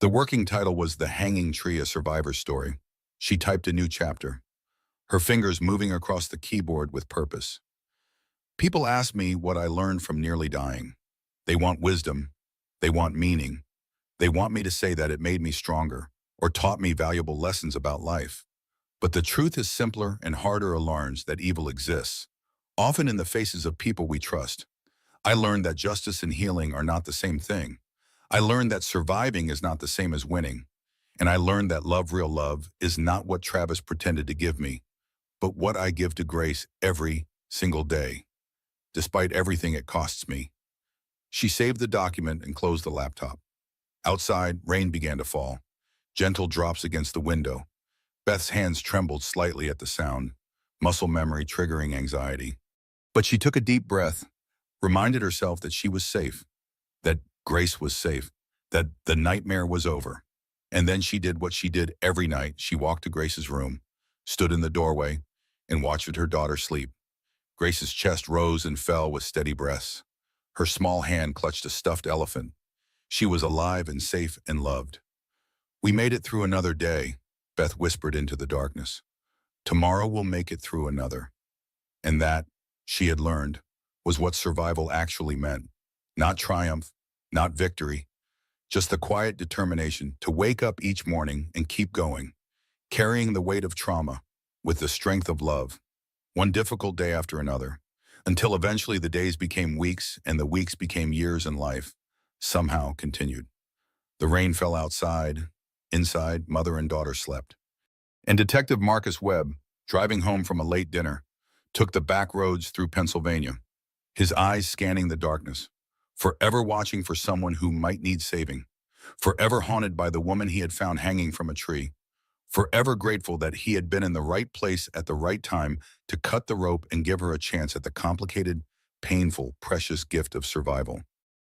The working title was The Hanging Tree, a Survivor's Story. She typed a new chapter, her fingers moving across the keyboard with purpose. People ask me what I learned from nearly dying. They want wisdom. They want meaning. They want me to say that it made me stronger or taught me valuable lessons about life. But the truth is simpler and harder learns that evil exists, often in the faces of people we trust. I learned that justice and healing are not the same thing. I learned that surviving is not the same as winning. And I learned that love, real love, is not what Travis pretended to give me, but what I give to Grace every single day, despite everything it costs me. She saved the document and closed the laptop. Outside, rain began to fall, gentle drops against the window. Beth's hands trembled slightly at the sound, muscle memory triggering anxiety. But she took a deep breath, reminded herself that she was safe, that Grace was safe, that the nightmare was over. And then she did what she did every night. She walked to Grace's room, stood in the doorway, and watched her daughter sleep. Grace's chest rose and fell with steady breaths. Her small hand clutched a stuffed elephant. She was alive and safe and loved. "We made it through another day," Beth whispered into the darkness. "Tomorrow we'll make it through another." And that, she had learned, was what survival actually meant. Not triumph, not victory, just the quiet determination to wake up each morning and keep going, carrying the weight of trauma with the strength of love, one difficult day after another, until eventually the days became weeks and the weeks became years and life somehow continued. The rain fell outside. Inside, mother and daughter slept. And Detective Marcus Webb, driving home from a late dinner, took the back roads through Pennsylvania, his eyes scanning the darkness, forever watching for someone who might need saving, forever haunted by the woman he had found hanging from a tree, forever grateful that he had been in the right place at the right time to cut the rope and give her a chance at the complicated, painful, precious gift of survival.